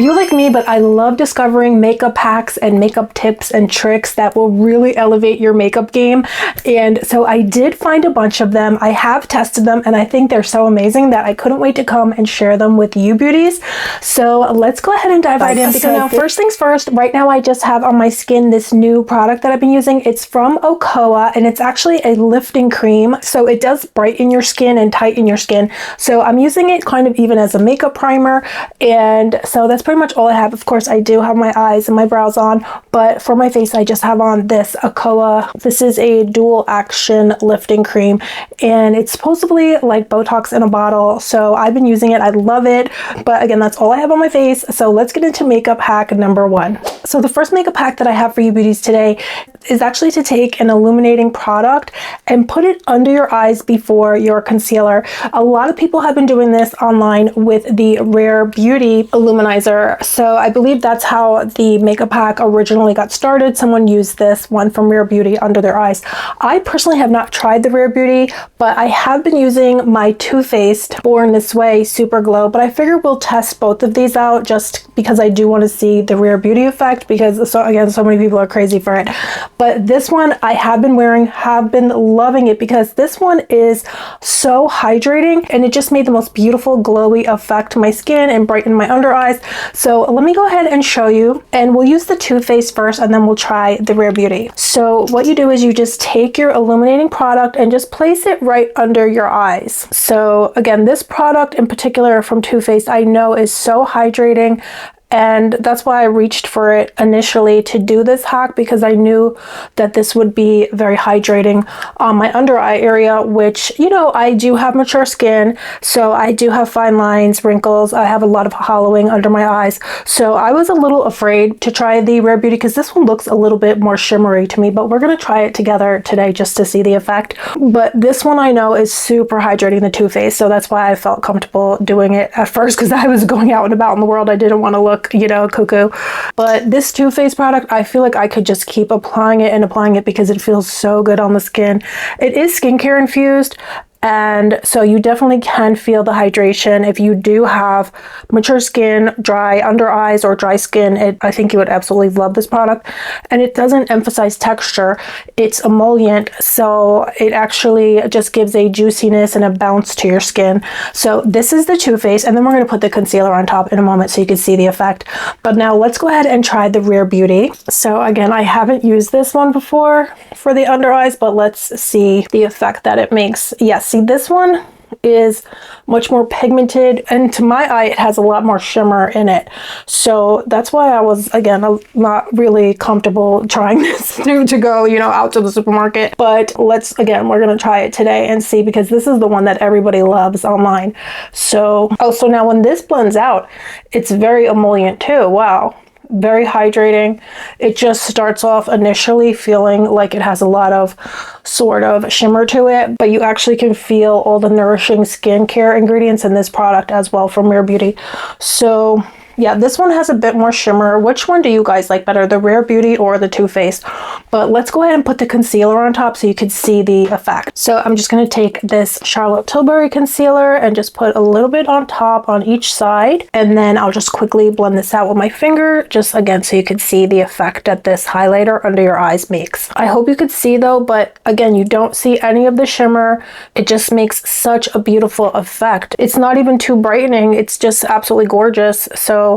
You like me, but I love discovering makeup hacks and makeup tips and tricks that will really elevate your makeup game. And so I did find a bunch of them. I have tested them and I think they're so amazing that I couldn't wait to come and share them with you beauties. So let's go ahead and dive right in. So now, first things first, right now I just have on my skin this new product that I've been using. It's from Ocoa and it's actually a lifting cream. So it does brighten your skin and tighten your skin. So I'm using it kind of even as a makeup primer. And so that's pretty much all I have. Of course, I do have my eyes and my brows on, but for my face, I just have on this Ocoa. This is a dual action lifting cream, and it's supposedly like Botox in a bottle. So I've been using it. I love it. But again, that's all I have on my face. So let's get into makeup hack number one. So the first makeup hack that I have for you beauties today is actually to take an illuminating product and put it under your eyes before your concealer. A lot of people have been doing this online with the Rare Beauty Illuminizer. So I believe that's how the makeup hack originally got started. Someone used this one from Rare Beauty under their eyes. I personally have not tried the Rare Beauty, but I have been using my Too Faced Born This Way Super Glow, but I figure we'll test both of these out just because I do want to see the Rare Beauty effect, because so many people are crazy for it. But this one I have been wearing, have been loving it, because this one is so hydrating and it just made the most beautiful glowy effect to my skin and brightened my under eyes. So let me go ahead and show you, and we'll use the Too Faced first and then we'll try the Rare Beauty. So what you do is you just take your illuminating product and just place it right under your eyes. So again, this product in particular from Too Faced I know is so hydrating, and that's why I reached for it initially to do this hack, because I knew that this would be very hydrating on my under eye area, which, you know, I do have mature skin, so I do have fine lines, wrinkles, I have a lot of hollowing under my eyes. So I was a little afraid to try the Rare Beauty because this one looks a little bit more shimmery to me, but we're going to try it together today just to see the effect. But this one I know is super hydrating, the Too Faced, so that's why I felt comfortable doing it at first, because I was going out and about in the world. I didn't want to look, you know, cuckoo. But this Too Faced product, I feel like I could just keep applying it because it feels so good on the skin. It is skincare infused, and so you definitely can feel the hydration. If you do have mature skin, dry under eyes, or dry skin, I think you would absolutely love this product. And it doesn't emphasize texture. It's emollient, so it actually just gives a juiciness and a bounce to your skin. So this is the Too Faced, and then we're going to put the concealer on top in a moment so you can see the effect. But now let's go ahead and try the Rare Beauty. So again, I haven't used this one before for the under eyes, but let's see the effect that it makes. Yes, see, this one is much more pigmented, and to my eye it has a lot more shimmer in it. So that's why I was, again, not really comfortable trying this to go, you know, out to the supermarket. But we're going to try it today and see, because this is the one that everybody loves online. So also, now when this blends out, it's very emollient too. Wow. Very hydrating. It just starts off initially feeling like it has a lot of sort of shimmer to it, but you actually can feel all the nourishing skincare ingredients in this product as well from Rare Beauty. So yeah, this one has a bit more shimmer. Which one do you guys like better, the Rare Beauty or the Too Faced? But let's go ahead and put the concealer on top so you can see the effect. So I'm just going to take this Charlotte Tilbury concealer and just put a little bit on top on each side, and then I'll just quickly blend this out with my finger, just again so you can see the effect that this highlighter under your eyes makes. I hope you could see though, but again, you don't see any of the shimmer. It just makes such a beautiful effect. It's not even too brightening, it's just absolutely gorgeous. So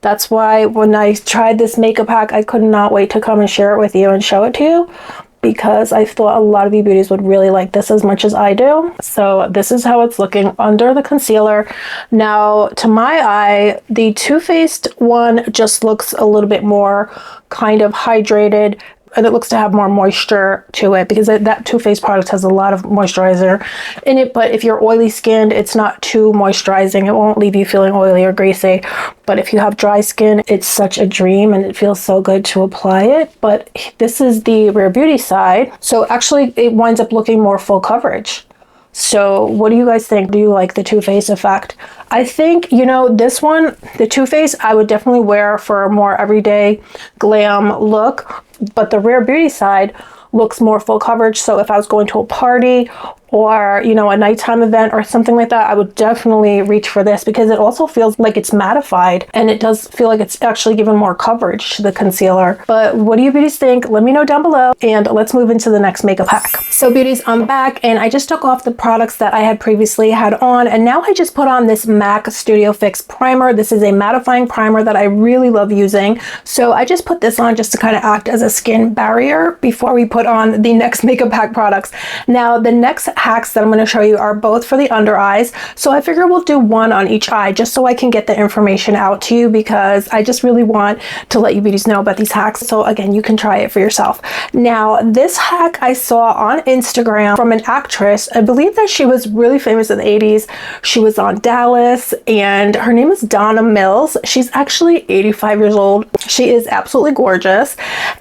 that's why when I tried this makeup hack, I could not wait to come and share it with you and show it to you, because I thought a lot of you beauties would really like this as much as I do. So this is how it's looking under the concealer. Now, to my eye, the Too Faced one just looks a little bit more kind of hydrated, and it looks to have more moisture to it, because that Too Faced product has a lot of moisturizer in it. But if you're oily skinned, it's not too moisturizing. It won't leave you feeling oily or greasy. But if you have dry skin, it's such a dream and it feels so good to apply it. But this is the Rare Beauty side. So actually it winds up looking more full coverage. So what do you guys think? Do you like the Too Faced effect? I think, you know, this one, the Too Faced, I would definitely wear for a more everyday glam look. But the Rare Beauty side looks more full coverage. So if I was going to a party or, you know, a nighttime event or something like that, I would definitely reach for this because it also feels like it's mattified and it does feel like it's actually given more coverage to the concealer. But what do you beauties think? Let me know down below, and let's move into the next makeup hack. So beauties, I'm back and I just took off the products that I had previously had on, and now I just put on this MAC Studio Fix primer. This is a mattifying primer that I really love using. So I just put this on just to kind of act as a skin barrier before we put on the next makeup hack products. Now the next hacks that I'm going to show you are both for the under eyes. So I figure we'll do one on each eye just so I can get the information out to you, because I just really want to let you beauties know about these hacks. So again, you can try it for yourself. Now this hack I saw on Instagram from an actress. I believe that she was really famous in the 80s. She was on Dallas and her name is Donna Mills. She's actually 85 years old. She is absolutely gorgeous,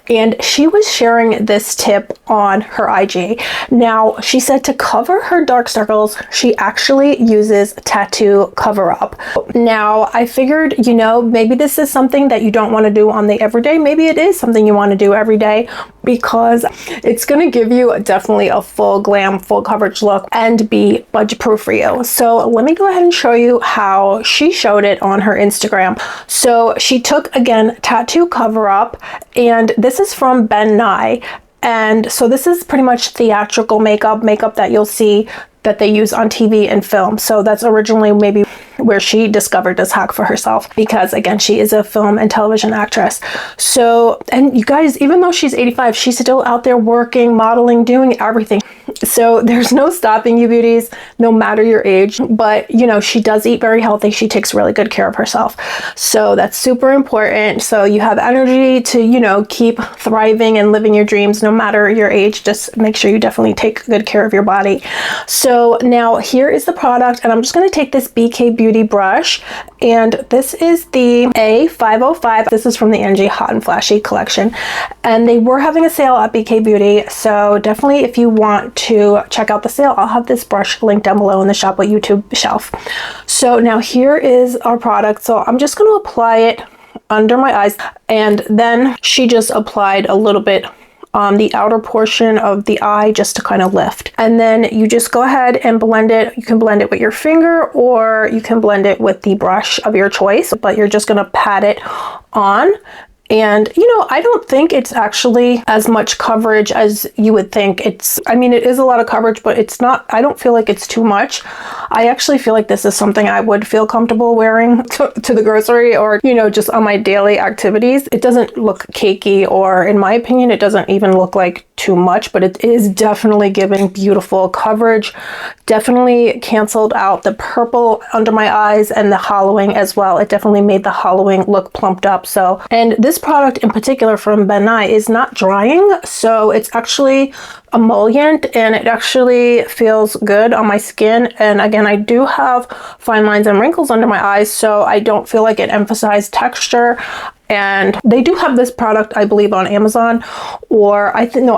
and she was sharing this tip on her IG. Now she said to cover her dark circles, she actually uses Tattoo Coverup. Now I figured, you know, maybe this is something that you don't want to do on the everyday. Maybe it is something you want to do every day, because it's going to give you definitely a full glam, full coverage look and be budget proof for you. So let me go ahead and show you how she showed it on her Instagram. So she took, again, Tattoo Coverup, and this is from Ben Nye. And so this is pretty much theatrical makeup that you'll see that they use on TV and film. So that's originally maybe where she discovered this hack for herself, because again, she is a film and television actress. So, and you guys, even though she's 85, she's still out there working, modeling, doing everything. So there's no stopping you beauties, no matter your age. But you know, she does eat very healthy. She takes really good care of herself. So that's super important. So you have energy to, you know, keep thriving and living your dreams no matter your age. Just make sure you definitely take good care of your body. So now here is the product, and I'm just going to take this BK Beauty brush, and this is the A505. This is from the NG Hot and Flashy collection, and they were having a sale at BK Beauty. So definitely, if you want to check out the sale, I'll have this brush linked down below in the Shop with YouTube shelf. So now here is our product. So I'm just going to apply it under my eyes, and then she just applied a little bit on the outer portion of the eye just to kind of lift. And then you just go ahead and blend it. You can blend it with your finger, or you can blend it with the brush of your choice, but you're just going to pat it on. And, you know, I don't think it's actually as much coverage as you would think. I mean, it is a lot of coverage, but it's not, I don't feel like it's too much. I actually feel like this is something I would feel comfortable wearing to the grocery, or, you know, just on my daily activities. It doesn't look cakey, or in my opinion, it doesn't even look like too much, but it is definitely giving beautiful coverage. Definitely canceled out the purple under my eyes and the hollowing as well. It definitely made the hollowing look plumped up. So, and this product in particular from Ben Nye is not drying, so it's actually emollient and it actually feels good on my skin. And again, I do have fine lines and wrinkles under my eyes, so I don't feel like it emphasized texture. And they do have this product, I believe, on Amazon, or I think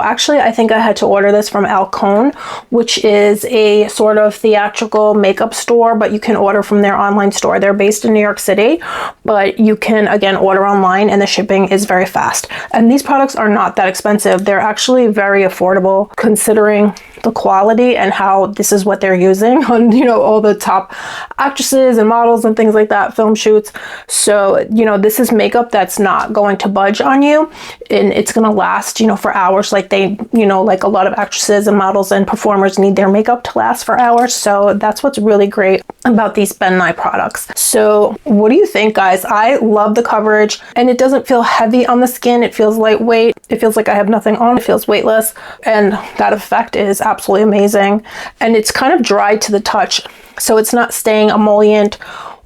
I had to order this from Alcone, which is a sort of theatrical makeup store, but you can order from their online store. They're based in New York City, but you can, again, order online, and the shipping is very fast. And these products are not that expensive. They're actually very affordable considering the quality and how this is what they're using on, you know, all the top actresses and models and things like that, film shoots. So, you know, this is makeup that's not going to budge on you, and it's going to last, you know, for hours. Like they, you know, like a lot of actresses and models and performers need their makeup to last for hours. So that's what's really great about these Ben Nye products. So what do you think, guys? I love the coverage, and it doesn't feel heavy on the skin. It feels lightweight. It feels like I have nothing on. It feels weightless, and that effect is absolutely amazing. And it's kind of dry to the touch, so it's not staying emollient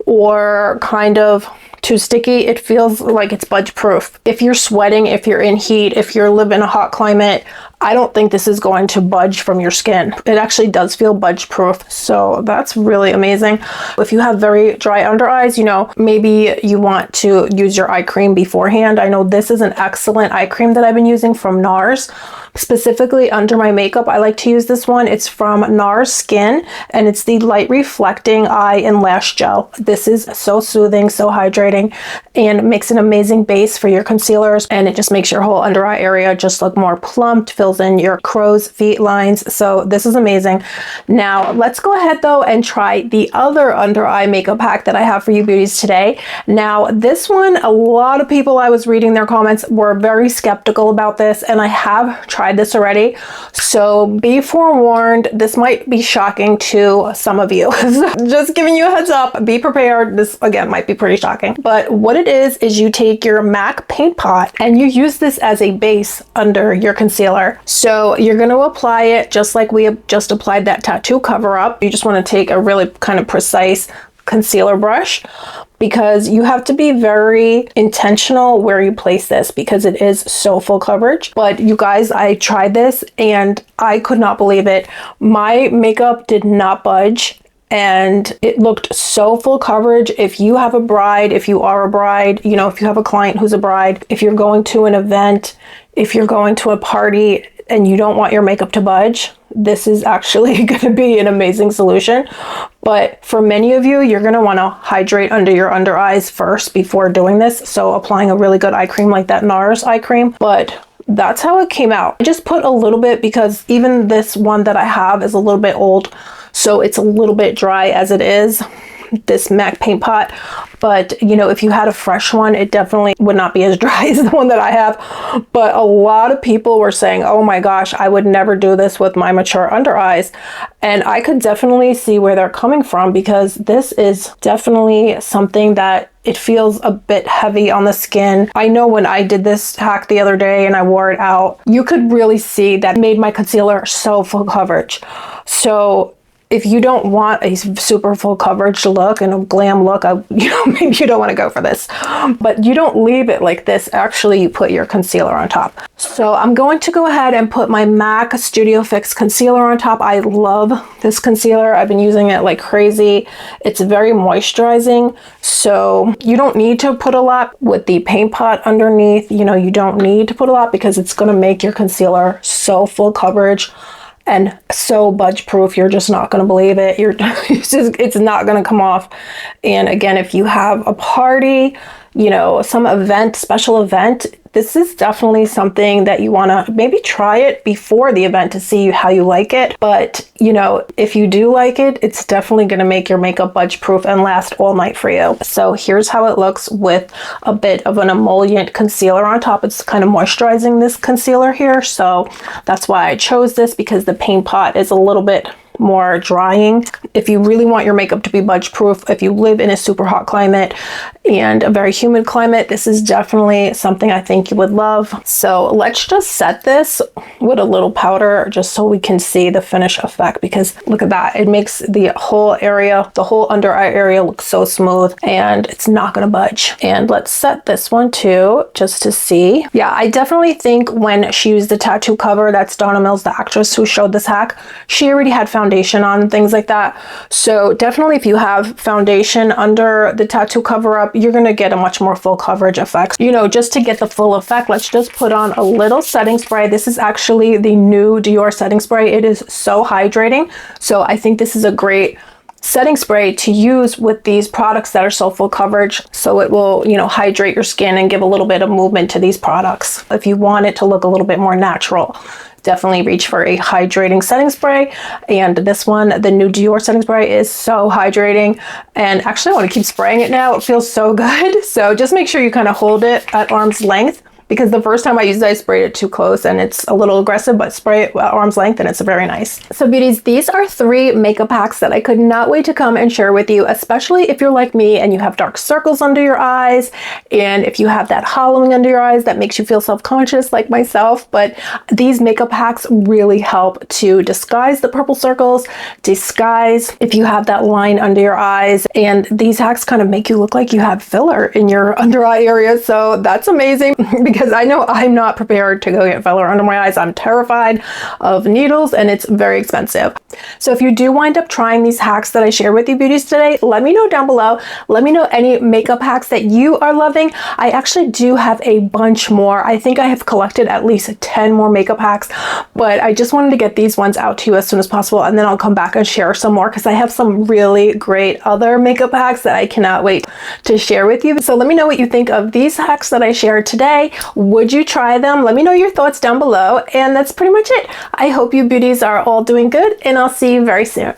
or kind of too sticky. It feels like it's budge proof. If you're sweating, if you're in heat, if you're living in a hot climate, I don't think this is going to budge from your skin. It actually does feel budge proof. So that's really amazing. If you have very dry under eyes, you know, maybe you want to use your eye cream beforehand. I know this is an excellent eye cream that I've been using from NARS. Specifically under my makeup, I like to use this one. It's from NARS Skin, and it's the Light Reflecting Eye and Lash Gel. This is so soothing, so hydrating, and makes an amazing base for your concealers, and it just makes your whole under eye area just look more plumped, feel fills in your crow's feet lines. So this is amazing. Now let's go ahead though and try the other under eye makeup hack that I have for you beauties today. Now this one, a lot of people, I was reading their comments, were very skeptical about this, and I have tried this already. So be forewarned, this might be shocking to some of you. So just giving you a heads up, be prepared. This again might be pretty shocking. But what it is you take your MAC paint pot and you use this as a base under your concealer. So you're going to apply it just like we have just applied that tattoo cover up. You just want to take a really kind of precise concealer brush, because you have to be very intentional where you place this, because it is so full coverage. But you guys, I tried this and I could not believe it. My makeup did not budge, and it looked so full coverage. If you have a bride, if you are a bride, you know, if you have a client who's a bride, if you're going to an event, if you're going to a party and you don't want your makeup to budge, this is actually going to be an amazing solution. But for many of you, you're going to want to hydrate under your under eyes first before doing this. So applying a really good eye cream like that NARS eye cream. But that's how it came out. I just put a little bit, because even this one that I have is a little bit old, so it's a little bit dry as it is, this MAC paint pot. But you know, if you had a fresh one, it definitely would not be as dry as the one that I have. But a lot of people were saying, oh my gosh, I would never do this with my mature under eyes. And I could definitely see where they're coming from, because this is definitely something that it feels a bit heavy on the skin. I know when I did this hack the other day and I wore it out, you could really see that made my concealer so full coverage. So if you don't want a super full coverage look and a glam look, you know, maybe you don't want to go for this. But you don't leave it like this. Actually, you put your concealer on top. So I'm going to go ahead and put my MAC Studio Fix concealer on top. I love this concealer. I've been using it like crazy. It's very moisturizing. So you don't need to put a lot with the paint pot underneath. You know, you don't need to put a lot, because it's going to make your concealer so full coverage and so budge proof. You're just not going to believe it. It's not going to come off. And again, if you have a party, you know, some event, special event, this is definitely something that you want to maybe try it before the event to see how you like it. But you know, if you do like it, it's definitely going to make your makeup budge proof and last all night for you. So here's how it looks with a bit of an emollient concealer on top. It's kind of moisturizing, this concealer here. So that's why I chose this, because the paint pot is a little bit more drying. If you really want your makeup to be budge proof, if you live in a super hot climate and a very humid climate, this is definitely something I think you would love. So let's just set this with a little powder just so we can see the finish effect, because look at that. It makes the whole area, the whole under eye area, look so smooth, and it's not going to budge. And let's set this one too, just to see. Yeah, I definitely think when she used the tattoo cover, that's Donna Mills, the actress who showed this hack, she already had foundation on, things like that. So definitely if you have foundation under the tattoo cover up, you're going to get a much more full coverage effect. You know, just to get the full effect, let's just put on a little setting spray. This is actually the new Dior setting spray. It is so hydrating. So I think this is a great setting spray to use with these products that are so full coverage. So it will, you know, hydrate your skin and give a little bit of movement to these products. If you want it to look a little bit more natural, definitely reach for a hydrating setting spray. And this one, the new Dior setting spray, is so hydrating. And actually I want to keep spraying it now. It feels so good. So just make sure you kind of hold it at arm's length, because the first time I used it, I sprayed it too close and it's a little aggressive, but spray it at arm's length and it's very nice. So beauties, these are 3 makeup hacks that I could not wait to come and share with you, especially if you're like me and you have dark circles under your eyes, and if you have that hollowing under your eyes that makes you feel self-conscious like myself. But these makeup hacks really help to disguise the purple circles, disguise if you have that line under your eyes, and these hacks kind of make you look like you have filler in your under eye area. So that's amazing, because I know I'm not prepared to go get filler under my eyes. I'm terrified of needles and it's very expensive. So if you do wind up trying these hacks that I shared with you beauties today, let me know down below. Let me know any makeup hacks that you are loving. I actually do have a bunch more. I think I have collected at least 10 more makeup hacks, but I just wanted to get these ones out to you as soon as possible, and then I'll come back and share some more, because I have some really great other makeup hacks that I cannot wait to share with you. So let me know what you think of these hacks that I shared today. Would you try them? Let me know your thoughts down below. And that's pretty much it. I hope you beauties are all doing good, and I'll see you very soon.